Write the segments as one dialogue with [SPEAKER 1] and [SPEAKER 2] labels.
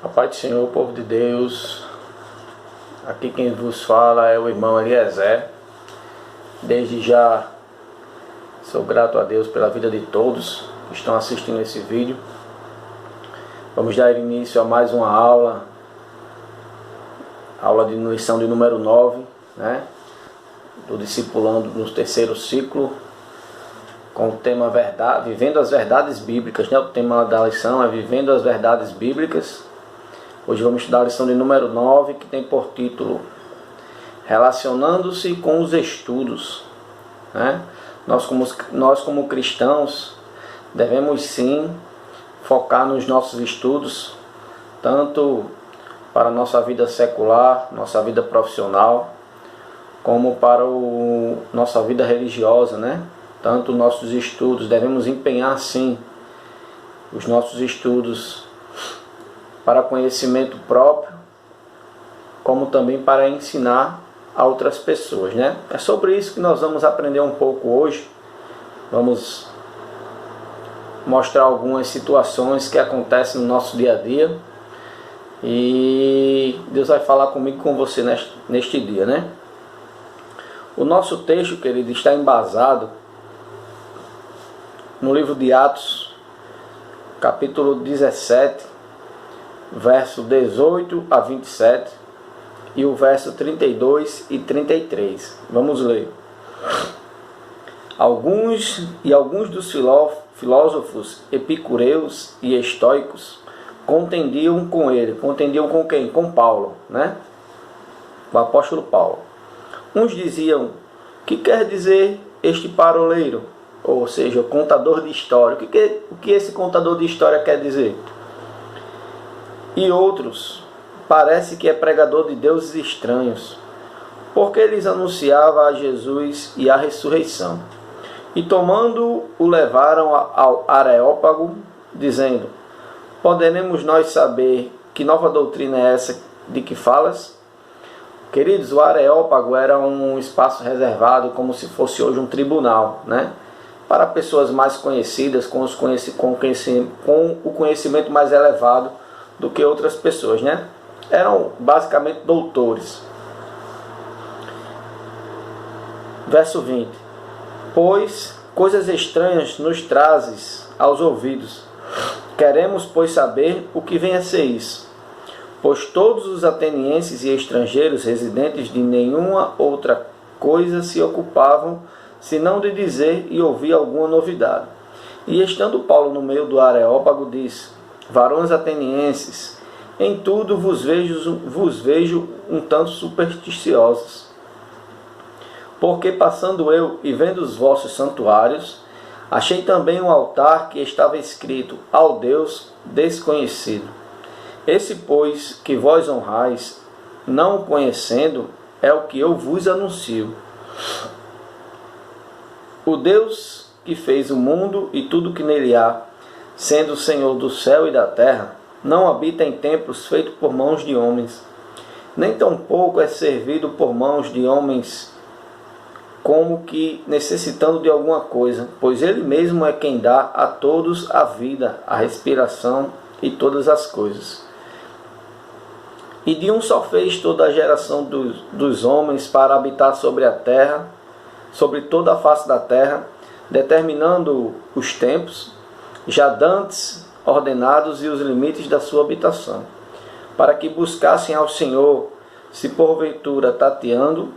[SPEAKER 1] A paz do Senhor, povo de Deus. Aqui quem vos fala é o irmão Eliezer. Desde já sou grato a Deus pela vida de todos que estão assistindo esse vídeo. Vamos dar início a mais uma aula de lição de número 9, né? Do discipulando no terceiro ciclo, com o tema verdade, vivendo as verdades bíblicas, né? O tema da lição é vivendo as verdades bíblicas. Hoje vamos estudar a lição de número 9, que tem por título Relacionando-se com os estudos, né? Nós como cristãos devemos sim focar nos nossos estudos, tanto para a nossa vida secular, nossa vida profissional, como para nossa vida religiosa, né? Tanto nossos estudos, devemos empenhar sim os nossos estudos para conhecimento próprio, como também para ensinar a outras pessoas, né? É sobre isso que nós vamos aprender um pouco hoje. Vamos mostrar algumas situações que acontecem no nosso dia a dia. E Deus vai falar comigo e com você neste dia, né? O nosso texto, querido, está embasado no livro de Atos, capítulo 17, verso 18 a 27 e o verso 32 e 33. Vamos ler. Alguns dos filósofos epicureus e estoicos contendiam com ele. Contendiam com quem? Com Paulo, né? O apóstolo Paulo. Uns diziam: que quer dizer este paroleiro? Ou seja, o contador de história. O que esse contador de história quer dizer? E outros: parece que é pregador de deuses estranhos, porque eles anunciava a Jesus e a ressurreição. E tomando o levaram ao Areópago, dizendo: poderemos nós saber que nova doutrina é essa de que falas? Queridos, o Areópago era um espaço reservado, como se fosse hoje um tribunal, né? Para pessoas mais conhecidas, com o conhecimento mais elevado do que outras pessoas, né? Eram basicamente doutores. Verso 20. Pois coisas estranhas nos trazes aos ouvidos. Queremos, pois, saber o que vem a ser isso. Pois todos os atenienses e estrangeiros residentes de nenhuma outra coisa se ocupavam, senão de dizer e ouvir alguma novidade. E estando Paulo no meio do Areópago, disse: varões atenienses, em tudo vos vejo um tanto supersticiosos. Porque passando eu e vendo os vossos santuários, achei também um altar que estava escrito: ao Deus desconhecido. Esse, pois, que vós honrais, não o conhecendo, é o que eu vos anuncio. O Deus que fez o mundo e tudo que nele há, sendo o Senhor do céu e da terra, não habita em templos feitos por mãos de homens, nem tampouco é servido por mãos de homens como que necessitando de alguma coisa, pois Ele mesmo é quem dá a todos a vida, a respiração e todas as coisas. E de um só fez toda a geração dos homens para habitar sobre a terra, sobre toda a face da terra, determinando os tempos, já dantes ordenados e os limites da sua habitação, para que buscassem ao Senhor, se porventura tateando,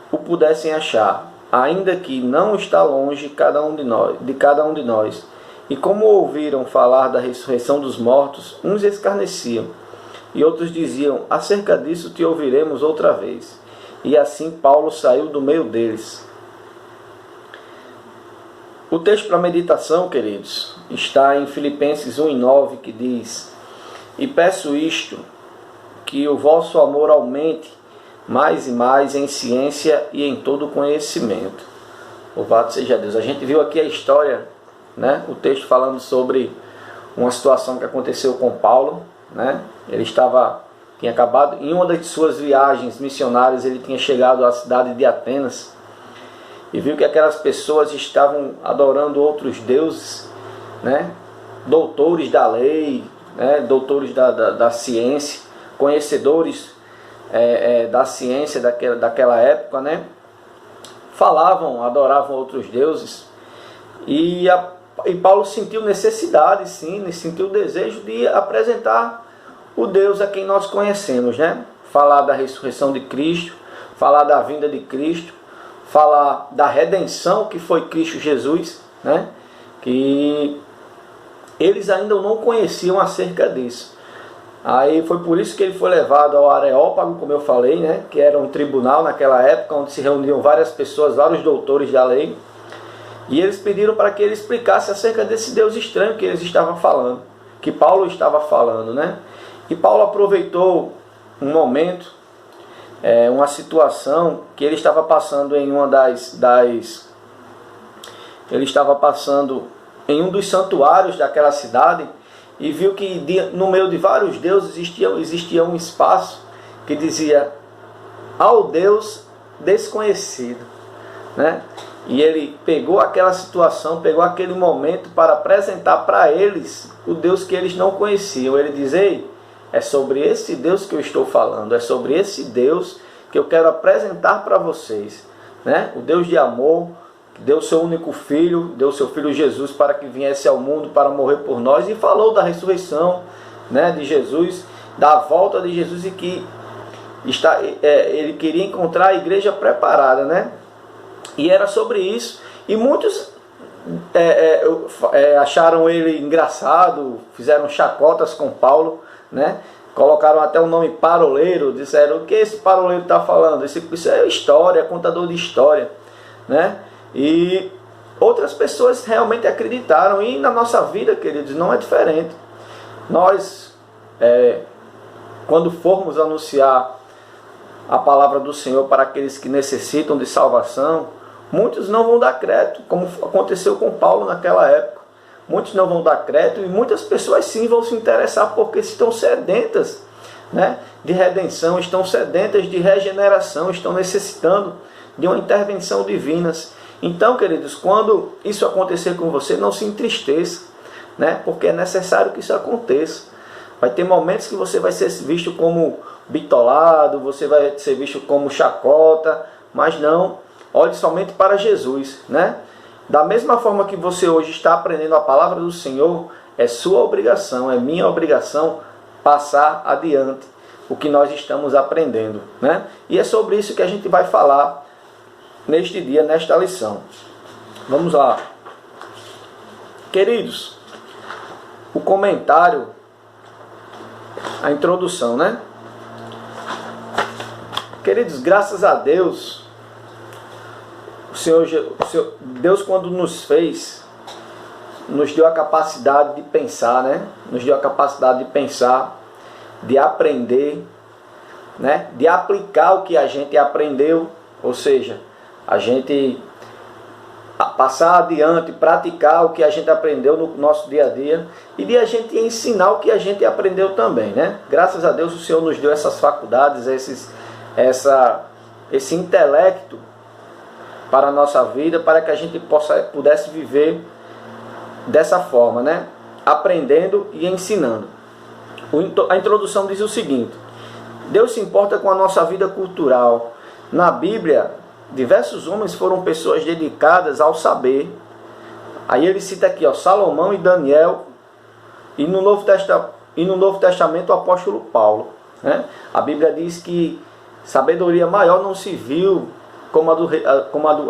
[SPEAKER 1] o pudessem achar, ainda que não está longe de cada um de nós. E como ouviram falar da ressurreição dos mortos, uns escarneciam, e outros diziam: acerca disso te ouviremos outra vez. E assim Paulo saiu do meio deles. O texto para meditação, queridos, está em Filipenses 1:9, que diz: e peço isto, que o vosso amor aumente mais e mais em ciência e em todo conhecimento. Louvado seja Deus. A gente viu aqui a história, né? O texto falando sobre uma situação que aconteceu com Paulo, né? Ele tinha acabado, em uma das suas viagens missionárias, ele tinha chegado à cidade de Atenas e viu que aquelas pessoas estavam adorando outros deuses, né? Doutores da lei, né, doutores da ciência, conhecedores da ciência daquela época, né, falavam, adoravam outros deuses, e Paulo sentiu necessidade, sim, sentiu o desejo de apresentar o Deus a quem nós conhecemos, né? Falar da ressurreição de Cristo, falar da vinda de Cristo, falar da redenção que foi Cristo Jesus, né? Que eles ainda não conheciam acerca disso. Aí foi por isso que ele foi levado ao Areópago, como eu falei, né? Que era um tribunal naquela época, onde se reuniam várias pessoas, vários doutores da lei. E eles pediram para que ele explicasse acerca desse Deus estranho que eles estavam falando, que Paulo estava falando, né? E Paulo aproveitou um momento, uma situação que ele estava passando em ele estava passando em um dos santuários daquela cidade, e viu que no meio de vários deuses existia um espaço que dizia ao Deus desconhecido, né? E ele pegou aquela situação, pegou aquele momento para apresentar para eles o Deus que eles não conheciam. Ele diz: ei, é sobre esse Deus que eu estou falando, é sobre esse Deus que eu quero apresentar para vocês, né? O Deus de amor, que deu seu único filho, deu seu filho Jesus para que viesse ao mundo para morrer por nós, e falou da ressurreição, né, de Jesus, da volta de Jesus, e que ele queria encontrar a igreja preparada, né? E era sobre isso, e muitos acharam ele engraçado, fizeram chacotas com Paulo, né? Colocaram até o nome paroleiro, disseram: o que esse paroleiro está falando? Isso é história, contador de história, né? E outras pessoas realmente acreditaram, e na nossa vida, queridos, não é diferente. Nós, quando formos anunciar a palavra do Senhor para aqueles que necessitam de salvação, muitos não vão dar crédito, como aconteceu com Paulo naquela época. Muitos não vão dar crédito, e muitas pessoas sim vão se interessar, porque estão sedentas, né, de redenção, estão sedentas de regeneração, estão necessitando de uma intervenção divina. Então, queridos, quando isso acontecer com você, não se entristeça, né, porque é necessário que isso aconteça. Vai ter momentos que você vai ser visto como bitolado, você vai ser visto como chacota, mas não, olhe somente para Jesus, né? Da mesma forma que você hoje está aprendendo a palavra do Senhor, é sua obrigação, é minha obrigação passar adiante o que nós estamos aprendendo, né? E é sobre isso que a gente vai falar neste dia, nesta lição. Vamos lá. Queridos, o comentário, a introdução, né? Queridos, graças a Deus, Deus, quando nos fez, nos deu a capacidade de pensar, né? Nos deu a capacidade de pensar, de aprender, né? De aplicar o que a gente aprendeu, ou seja, a gente passar adiante, praticar o que a gente aprendeu no nosso dia a dia, e de a gente ensinar o que a gente aprendeu também, né? Graças a Deus o Senhor nos deu essas faculdades, esse intelecto para a nossa vida, para que a gente pudesse viver dessa forma, né? Aprendendo e ensinando. A introdução diz o seguinte: Deus se importa com a nossa vida cultural. Na Bíblia, diversos homens foram pessoas dedicadas ao saber. Aí ele cita aqui, Salomão e Daniel, e no Novo Testamento o apóstolo Paulo, né? A Bíblia diz que sabedoria maior não se viu como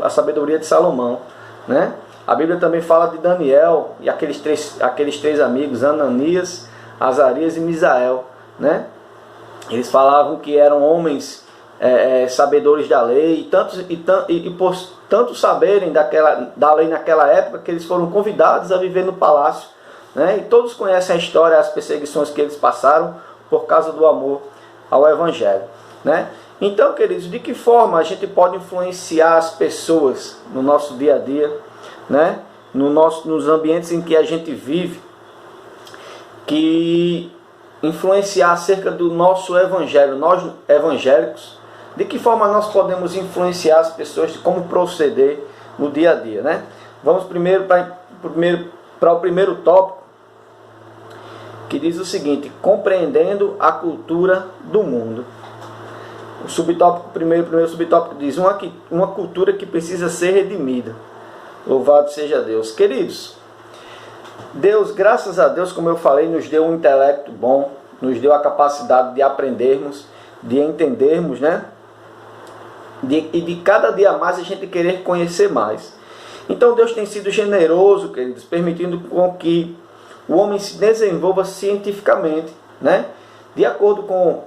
[SPEAKER 1] a sabedoria de Salomão, né? A Bíblia também fala de Daniel e aqueles três amigos, Ananias, Azarias e Misael, né? Eles falavam que eram homens sabedores da lei, e por tanto saberem da lei naquela época, que eles foram convidados a viver no palácio, né? E todos conhecem a história, as perseguições que eles passaram por causa do amor ao Evangelho, né? Então, queridos, de que forma a gente pode influenciar as pessoas no nosso dia a dia, né? Nos ambientes em que a gente vive, que influenciar acerca do nosso Evangelho, nós evangélicos, de que forma nós podemos influenciar as pessoas de como proceder no dia a dia, né? Vamos primeiro para o primeiro tópico, que diz o seguinte: compreendendo a cultura do mundo. O subtópico primeiro subtópico diz uma cultura que precisa ser redimida. Louvado seja Deus. Queridos, Deus, graças a Deus, como eu falei, nos deu um intelecto bom, nos deu a capacidade de aprendermos, de entendermos, né? E de cada dia mais a gente querer conhecer mais. Então Deus tem sido generoso, queridos, permitindo com que o homem se desenvolva cientificamente, né? De acordo com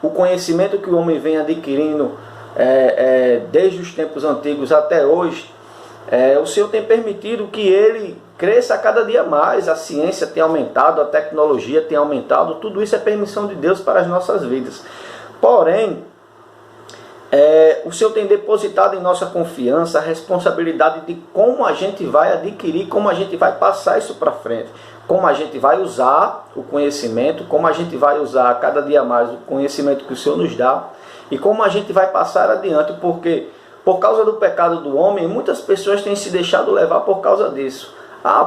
[SPEAKER 1] o conhecimento que o homem vem adquirindo desde os tempos antigos até hoje, o Senhor tem permitido que ele cresça a cada dia mais. A ciência tem aumentado, a tecnologia tem aumentado, tudo isso é permissão de Deus para as nossas vidas. Porém, o Senhor tem depositado em nossa confiança a responsabilidade de como a gente vai adquirir, como a gente vai passar isso para frente, como a gente vai usar o conhecimento, como a gente vai usar cada dia mais o conhecimento que o Senhor nos dá e como a gente vai passar adiante, porque por causa do pecado do homem, muitas pessoas têm se deixado levar por causa disso.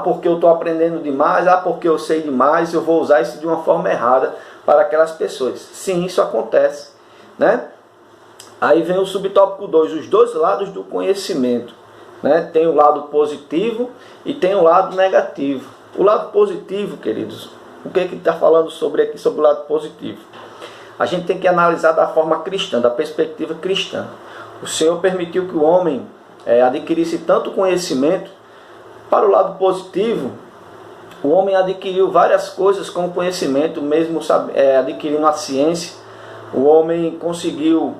[SPEAKER 1] Porque eu estou aprendendo demais, porque eu sei demais, eu vou usar isso de uma forma errada para aquelas pessoas. Sim, isso acontece, né? Aí vem o subtópico 2, os dois lados do conhecimento, né? Tem o lado positivo e tem o lado negativo. O lado positivo, queridos, o que está falando sobre o lado positivo? A gente tem que analisar da forma cristã, da perspectiva cristã. O Senhor permitiu que o homem adquirisse tanto conhecimento. Para o lado positivo, o homem adquiriu várias coisas com conhecimento, mesmo adquirindo a ciência. O homem conseguiu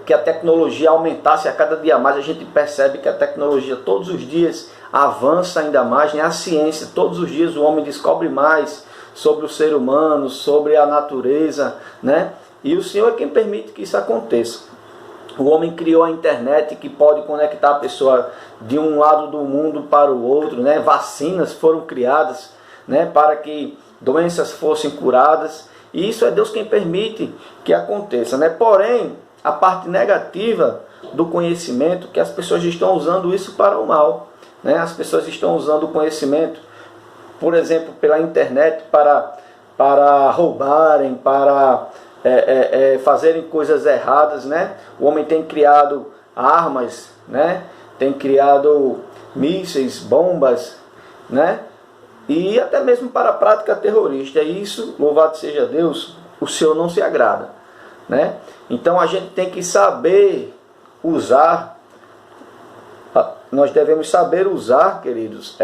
[SPEAKER 1] que a tecnologia aumentasse a cada dia mais. A gente percebe que a tecnologia todos os dias avança ainda mais, né? A ciência, todos os dias o homem descobre mais sobre o ser humano, sobre a natureza, né? E o Senhor é quem permite que isso aconteça. O homem criou a internet que pode conectar a pessoa de um lado do mundo para o outro, né? Vacinas foram criadas, né? Para que doenças fossem curadas. E isso é Deus quem permite que aconteça, né? Porém, a parte negativa do conhecimento, que as pessoas estão usando isso para o mal, né? As pessoas estão usando o conhecimento, por exemplo, pela internet para roubarem, para fazerem coisas erradas, né? O homem tem criado armas, né? Tem criado mísseis, bombas, né? E até mesmo para a prática terrorista. E isso, louvado seja Deus, o Senhor não se agrada, né? Então a gente tem que saber usar, nós devemos saber usar, queridos,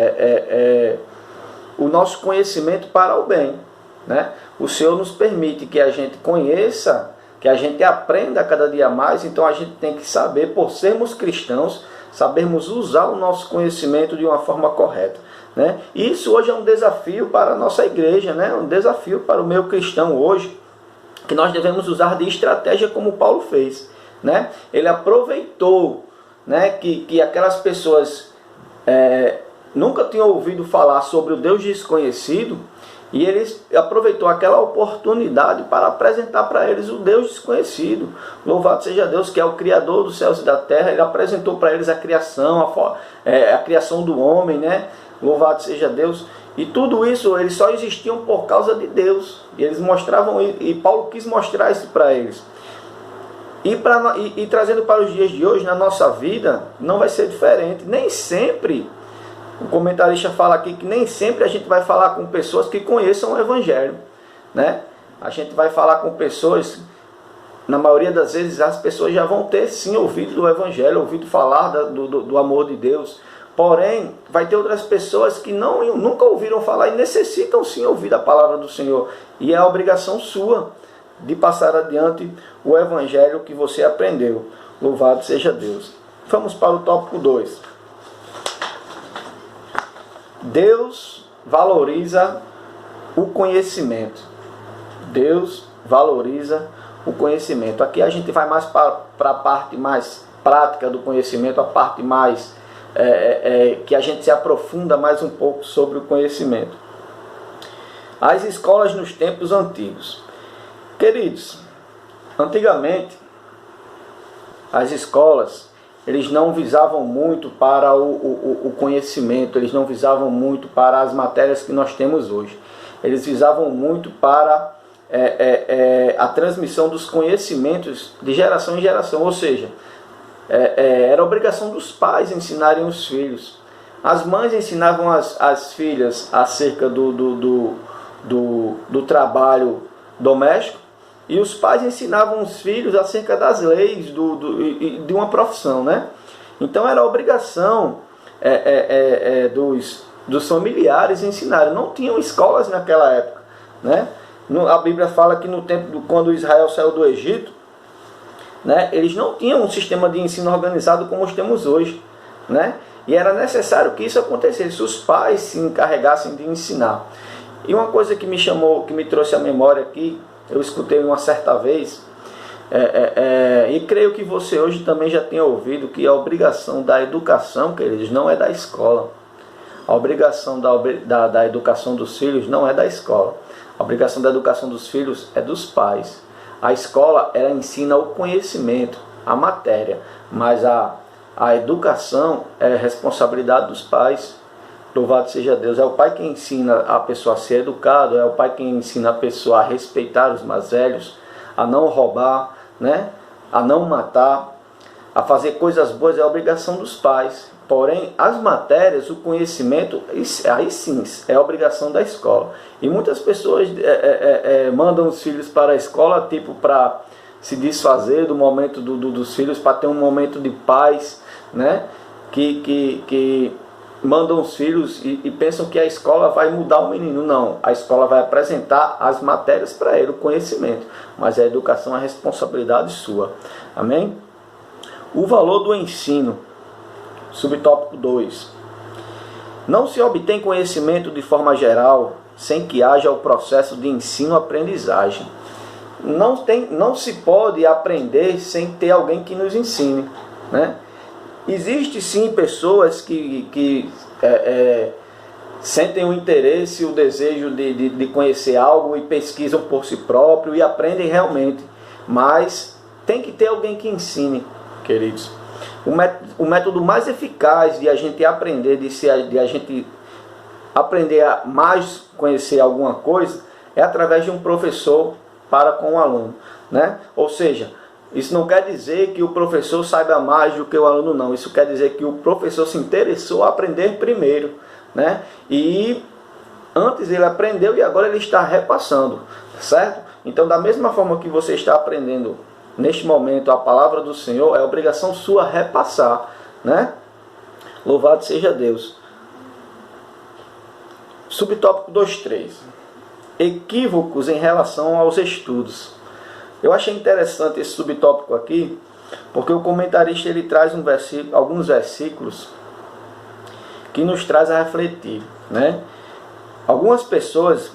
[SPEAKER 1] o nosso conhecimento para o bem, né? O Senhor nos permite que a gente conheça, que a gente aprenda cada dia mais. Então a gente tem que saber, por sermos cristãos, sabermos usar o nosso conhecimento de uma forma correta, né? Isso hoje é um desafio para a nossa igreja, né? Um desafio para o meio cristão hoje, que nós devemos usar de estratégia como Paulo fez, né? Ele aproveitou, né, que aquelas pessoas nunca tinham ouvido falar sobre o Deus desconhecido, e ele aproveitou aquela oportunidade para apresentar para eles o Deus desconhecido. Louvado seja Deus, que é o Criador dos céus e da terra. Ele apresentou para eles a criação, a criação do homem, né? Louvado seja Deus. E tudo isso, eles só existiam por causa de Deus. E eles mostravam, e Paulo quis mostrar isso para eles. E trazendo para os dias de hoje, na nossa vida, não vai ser diferente. Nem sempre, o comentarista fala aqui que nem sempre a gente vai falar com pessoas que conheçam o Evangelho, né? A gente vai falar com pessoas, na maioria das vezes as pessoas já vão ter sim ouvido do Evangelho, ouvido falar do amor de Deus. Porém, vai ter outras pessoas que nunca ouviram falar e necessitam sim ouvir a palavra do Senhor. E é a obrigação sua de passar adiante o Evangelho que você aprendeu. Louvado seja Deus. Vamos para o tópico 2. Deus valoriza o conhecimento. Deus valoriza o conhecimento. Aqui a gente vai mais para a parte mais prática do conhecimento, a parte mais que a gente se aprofunda mais um pouco sobre o conhecimento. As escolas nos tempos antigos. Queridos, antigamente as escolas eles não visavam muito para o conhecimento, eles não visavam muito para as matérias que nós temos hoje. Eles visavam muito para a transmissão dos conhecimentos de geração em geração, ou seja, era obrigação dos pais ensinarem os filhos. As mães ensinavam as filhas acerca do trabalho doméstico, e os pais ensinavam os filhos acerca das leis de uma profissão, né? Então era obrigação dos familiares ensinarem. Não tinham escolas naquela época, né? A Bíblia fala que no tempo quando Israel saiu do Egito, né, eles não tinham um sistema de ensino organizado como os temos hoje, né? E era necessário que isso acontecesse, os pais se encarregassem de ensinar. E uma coisa que me trouxe à memória aqui, eu escutei uma certa vez, e creio que você hoje também já tenha ouvido, que a obrigação da educação, queridos, não é da escola. A obrigação da educação dos filhos não é da escola. A obrigação da educação dos filhos é dos pais. A escola, ela ensina o conhecimento, a matéria, mas a educação é responsabilidade dos pais. Louvado seja Deus. É o pai que ensina a pessoa a ser educado, é o pai que ensina a pessoa a respeitar os mais velhos, a não roubar, né? A não matar, a fazer coisas boas, é a obrigação dos pais. Porém, as matérias, o conhecimento, aí sim, é a obrigação da escola. E muitas pessoas mandam os filhos para a escola, tipo, para se desfazer do momento dos filhos, para ter um momento de paz, né? Que mandam os filhos e pensam que a escola vai mudar o menino. Não, a escola vai apresentar as matérias para ele, o conhecimento. Mas a educação é responsabilidade sua. Amém? O valor do ensino. Subtópico 2. Não se obtém conhecimento de forma geral sem que haja o processo de ensino-aprendizagem. Não se pode aprender sem ter alguém que nos ensine, né? Existe sim pessoas que sentem o interesse, o desejo de conhecer algo e pesquisam por si próprio e aprendem realmente, mas tem que ter alguém que ensine, queridos. O método mais eficaz de a gente aprender, de a gente aprender a mais conhecer alguma coisa, é através de um professor para com o aluno, né? Ou seja, isso não quer dizer que o professor saiba mais do que o aluno, não. Isso quer dizer que o professor se interessou a aprender primeiro, né? E antes ele aprendeu e agora ele está repassando, certo? Então, da mesma forma que você está aprendendo neste momento a palavra do Senhor, é obrigação sua repassar, né? Louvado seja Deus. Subtópico 2.3. Equívocos em relação aos estudos. Eu achei interessante esse subtópico aqui, porque o comentarista ele traz alguns versículos que nos traz a refletir, né? Algumas pessoas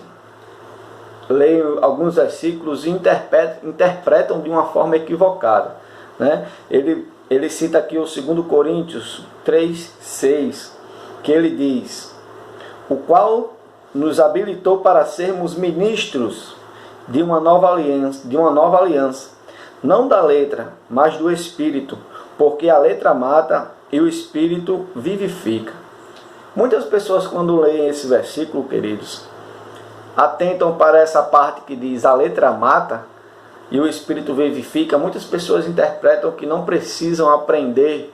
[SPEAKER 1] leem alguns versículos e interpretam de uma forma equivocada, né? Ele cita aqui o 2 Coríntios 3:6, que ele diz: o qual nos habilitou para sermos ministros de uma nova aliança, não da letra, mas do Espírito, porque a letra mata e o Espírito vivifica. Muitas pessoas, quando leem esse versículo, queridos, atentam para essa parte que diz a letra mata e o Espírito vivifica. Muitas pessoas interpretam que não precisam aprender,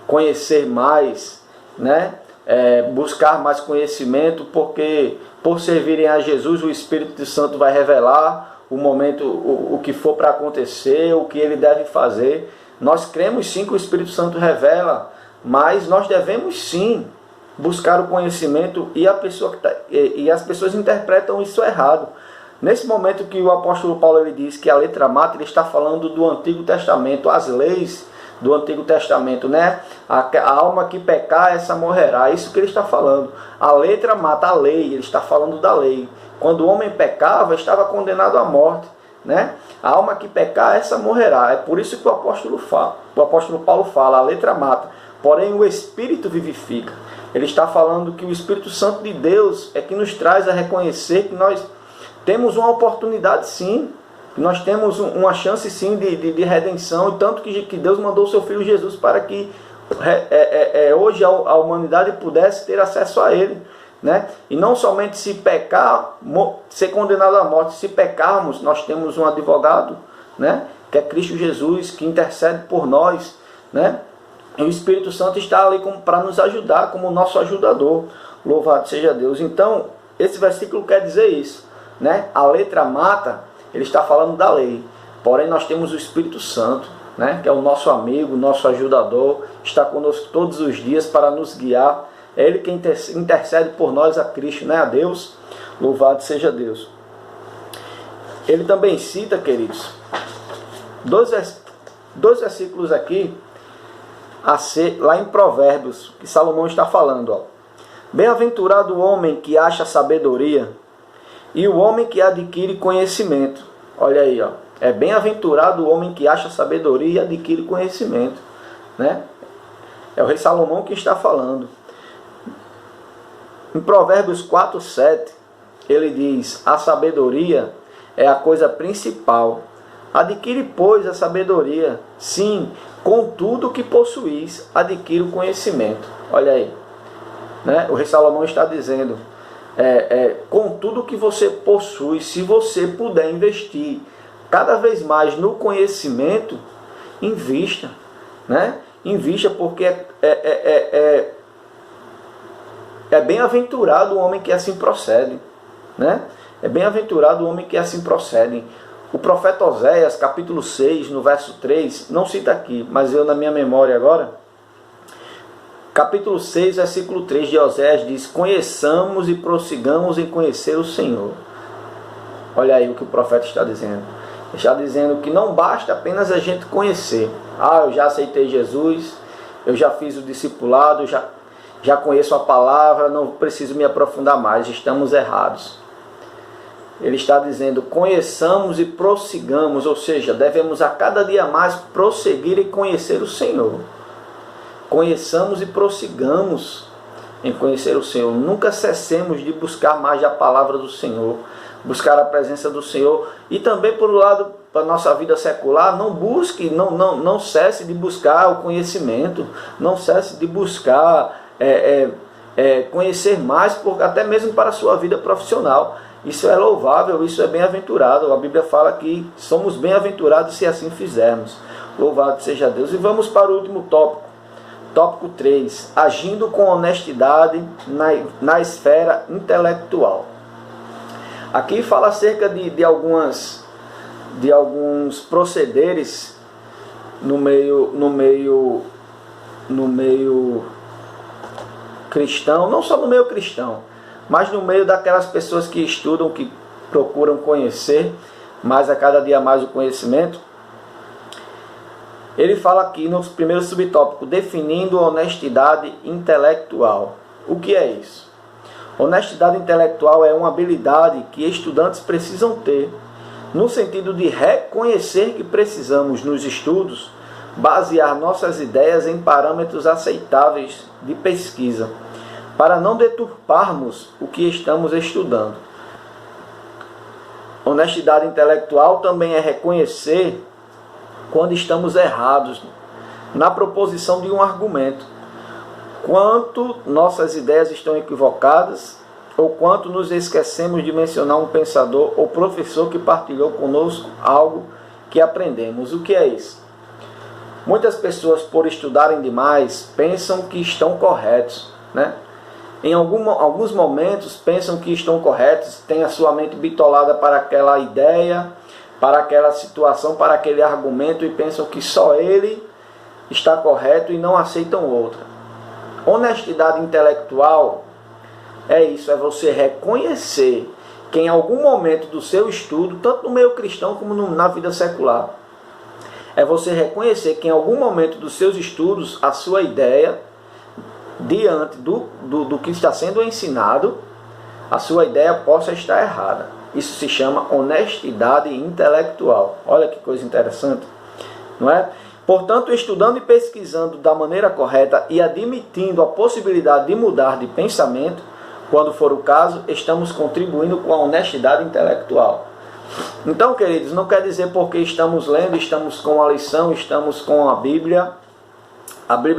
[SPEAKER 1] conhecer mais, né? Buscar mais conhecimento, porque por servirem a Jesus, o Espírito Santo vai revelar o momento, o que for para acontecer, o que ele deve fazer. Nós cremos sim que o Espírito Santo revela, mas nós devemos sim buscar o conhecimento, e as pessoas interpretam isso errado. Nesse momento que o apóstolo Paulo ele diz que a letra mata, ele está falando do Antigo Testamento, as leis do Antigo Testamento, né? A alma que pecar, essa morrerá. É isso que ele está falando. A letra mata, a lei, ele está falando da lei. Quando o homem pecava, estava condenado à morte, né? A alma que pecar, essa morrerá. É por isso que o apóstolo Paulo fala, a letra mata, porém o Espírito vivifica. Ele está falando que o Espírito Santo de Deus é que nos traz a reconhecer que nós temos uma oportunidade sim Nós temos uma chance sim de redenção, e tanto que Deus mandou o seu Filho Jesus para que hoje a humanidade pudesse ter acesso a Ele, né? E não somente se pecar, ser condenado à morte. Se pecarmos, nós temos um advogado, né? Que é Cristo Jesus, que intercede por nós, né? E o Espírito Santo está ali para nos ajudar, como nosso ajudador. Louvado seja Deus. Então, esse versículo quer dizer isso, né? A letra mata, ele está falando da lei. Porém, nós temos o Espírito Santo, né? Que é o nosso amigo, nosso ajudador, está conosco todos os dias para nos guiar. É Ele quem intercede por nós a Cristo, né? A Deus. Louvado seja Deus. Ele também cita, queridos, dois versículos aqui, lá em Provérbios, que Salomão está falando, ó. Bem-aventurado o homem que acha sabedoria e o homem que adquire conhecimento. Olha aí, ó. É bem-aventurado o homem que acha sabedoria e adquire conhecimento, né? É o rei Salomão que está falando. Em Provérbios 4:7, ele diz: a sabedoria é a coisa principal. Adquire, pois, a sabedoria. Sim, com tudo que possuís, adquire o conhecimento. Olha aí, né? O rei Salomão está dizendo, com tudo que você possui, se você puder investir cada vez mais no conhecimento, invista, né? Invista, porque é bem-aventurado o homem que assim procede, né? É bem-aventurado o homem que assim procede. O profeta Oséias, capítulo 6, no verso 3, não cita aqui, mas eu na minha memória agora, capítulo 6, versículo 3 de Oséias diz: conheçamos e prossigamos em conhecer o Senhor. Olha aí o que o profeta está dizendo. Ele está dizendo que não basta apenas a gente conhecer. Ah, eu já aceitei Jesus, eu já fiz o discipulado, já conheço a palavra, não preciso me aprofundar mais. Estamos errados. Ele está dizendo: conheçamos e prossigamos, ou seja, devemos a cada dia mais prosseguir e conhecer o Senhor. Conheçamos e prossigamos em conhecer o Senhor. Nunca cessemos de buscar mais a palavra do Senhor, buscar a presença do Senhor. E também, por um lado, para a nossa vida secular, não cesse de buscar o conhecimento, não cesse de buscar conhecer mais, até mesmo para a sua vida profissional. Isso é louvável, isso é bem-aventurado. A Bíblia fala que somos bem-aventurados se assim fizermos. Louvado seja Deus. E vamos para o último tópico. Tópico 3. Agindo com honestidade na esfera intelectual. Aqui fala acerca de alguns procederes no meio cristão, não só no meio cristão, mas no meio daquelas pessoas que estudam, que procuram conhecer mais a cada dia mais o conhecimento. Ele fala aqui no primeiro subtópico, definindo honestidade intelectual. O que é isso? Honestidade intelectual é uma habilidade que estudantes precisam ter, no sentido de reconhecer que precisamos, nos estudos, basear nossas ideias em parâmetros aceitáveis de pesquisa, para não deturparmos o que estamos estudando. Honestidade intelectual também é reconhecer quando estamos errados na proposição de um argumento, quanto nossas ideias estão equivocadas, ou quanto nos esquecemos de mencionar um pensador ou professor que partilhou conosco algo que aprendemos. O que é isso? Muitas pessoas, por estudarem demais, pensam que estão corretos, né? Em alguns momentos pensam que estão corretos, têm a sua mente bitolada para aquela ideia, para aquela situação, para aquele argumento, e pensam que só ele está correto e não aceitam outra. Honestidade intelectual é isso, é você reconhecer que em algum momento do seu estudo, tanto no meio cristão como na vida secular, é você reconhecer que em algum momento dos seus estudos, a sua ideia, diante do que está sendo ensinado, a sua ideia possa estar errada. Isso se chama honestidade intelectual. Olha que coisa interessante, não é? Portanto, estudando e pesquisando da maneira correta e admitindo a possibilidade de mudar de pensamento, quando for o caso, estamos contribuindo com a honestidade intelectual. Então, queridos, não quer dizer porque estamos lendo, estamos com a lição, estamos com a Bíblia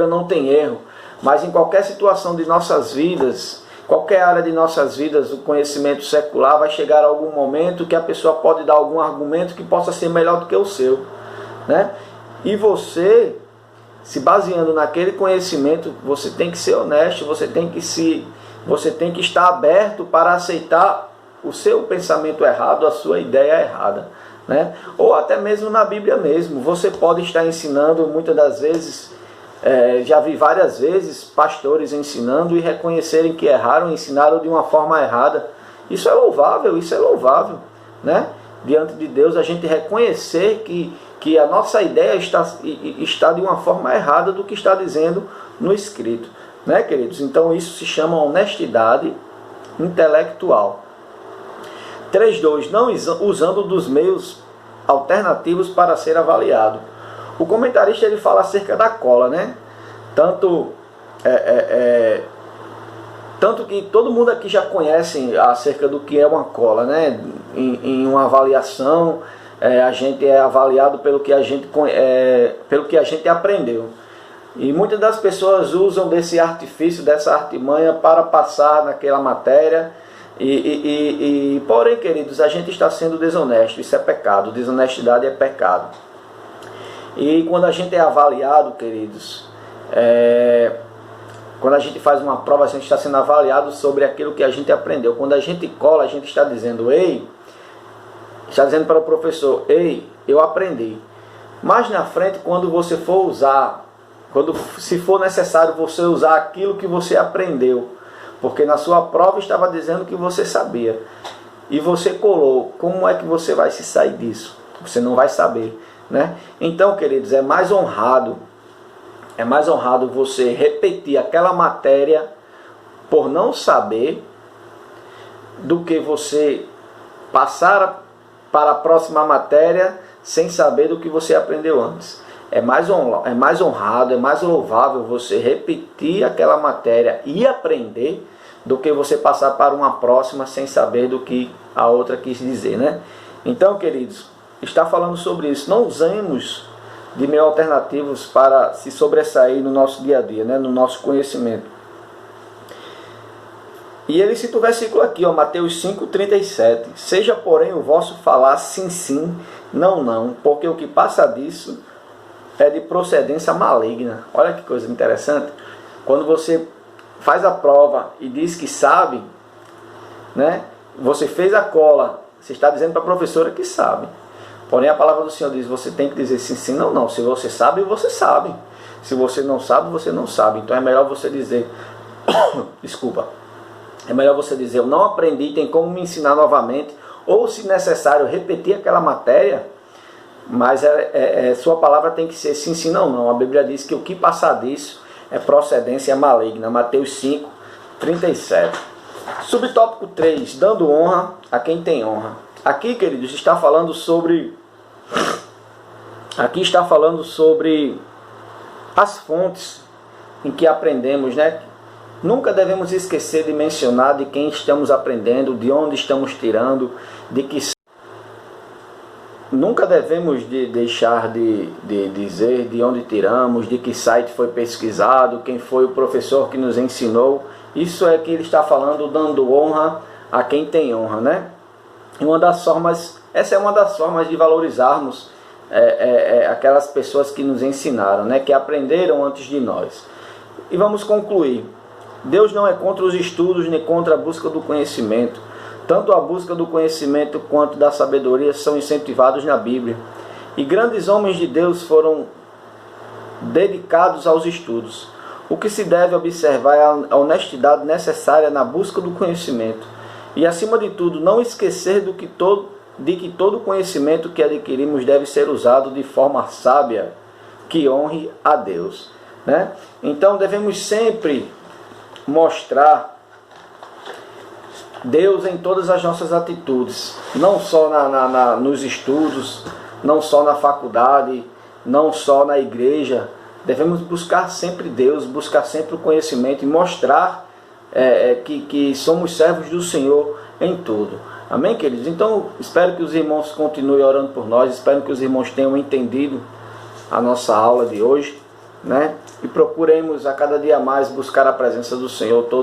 [SPEAKER 1] não tem erro, mas em qualquer situação de nossas vidas, qualquer área de nossas vidas, o conhecimento secular vai chegar a algum momento que a pessoa pode dar algum argumento que possa ser melhor do que o seu, né? E você, se baseando naquele conhecimento, você tem que ser honesto, você tem que estar aberto para aceitar o seu pensamento errado, a sua ideia errada, né? Ou até mesmo na Bíblia mesmo, você pode estar ensinando muitas das vezes, já vi várias vezes pastores ensinando e reconhecerem que erraram, ensinaram de uma forma errada. Isso é louvável, né? Diante de Deus, a gente reconhecer que a nossa ideia está de uma forma errada do que está dizendo no escrito, né, queridos? Então isso se chama honestidade intelectual. 3.2. Não usando dos meios alternativos para ser avaliado. O comentarista ele fala acerca da cola, né? Tanto que todo mundo aqui já conhece acerca do que é uma cola, né? Em uma avaliação, a gente é avaliado pelo que a gente aprendeu. E muitas das pessoas usam desse artifício, dessa artimanha para passar naquela matéria. Porém, queridos, a gente está sendo desonesto. Isso é pecado. Desonestidade é pecado. E quando a gente é avaliado, queridos, quando a gente faz uma prova, a gente está sendo avaliado sobre aquilo que a gente aprendeu. Quando a gente cola, a gente está dizendo, está dizendo para o professor, eu aprendi. Mas na frente, quando você for usar, se for necessário você usar aquilo que você aprendeu, porque na sua prova estava dizendo que você sabia, e você colou, como é que você vai se sair disso? Você não vai saber, né? Então, queridos, é mais honrado você repetir aquela matéria por não saber, do que você passar para a próxima matéria sem saber do que você aprendeu antes. É mais honrado, é mais louvável você repetir aquela matéria e aprender do que você passar para uma próxima sem saber do que a outra quis dizer, né? Então, queridos, está falando sobre isso. Não usemos de meios alternativos para se sobressair no nosso dia a dia, né? No nosso conhecimento. E ele cita o versículo aqui, Mateus 5,37. Seja, porém, o vosso falar sim, sim, não, não, porque o que passa disso é de procedência maligna. Olha que coisa interessante. Quando você faz a prova e diz que sabe, né? Você fez a cola, você está dizendo para a professora que sabe. Porém a palavra do Senhor diz, você tem que dizer sim, sim, não, não. Se você sabe, você sabe. Se você não sabe, você não sabe. Então é melhor você dizer, desculpa, é melhor você dizer, eu não aprendi, tem como me ensinar novamente, ou se necessário, repetir aquela matéria, mas sua palavra tem que ser sim, sim, não, não. A Bíblia diz que o que passar disso é procedência maligna. Mateus 5,37. Subtópico 3. Dando honra a quem tem honra. Aqui, queridos, está falando sobre as fontes em que aprendemos, né? Nunca devemos esquecer de mencionar de quem estamos aprendendo, de onde estamos tirando, nunca devemos deixar de dizer de onde tiramos, de que site foi pesquisado, quem foi o professor que nos ensinou. Isso é que ele está falando, dando honra a quem tem honra, né? Essa é uma das formas de valorizarmos aquelas pessoas que nos ensinaram, né? Que aprenderam antes de nós. E vamos concluir. Deus não é contra os estudos nem contra a busca do conhecimento. Tanto a busca do conhecimento quanto da sabedoria são incentivados na Bíblia. E grandes homens de Deus foram dedicados aos estudos. O que se deve observar é a honestidade necessária na busca do conhecimento. E, acima de tudo, não esquecer de que todo conhecimento que adquirimos deve ser usado de forma sábia, que honre a Deus, né? Então, devemos sempre mostrar Deus em todas as nossas atitudes, não só nos estudos, não só na faculdade, não só na igreja. Devemos buscar sempre Deus, buscar sempre o conhecimento e mostrar que somos servos do Senhor em tudo. Amém, queridos? Então, espero que os irmãos continuem orando por nós, espero que os irmãos tenham entendido a nossa aula de hoje, né? E procuremos a cada dia mais buscar a presença do Senhor todo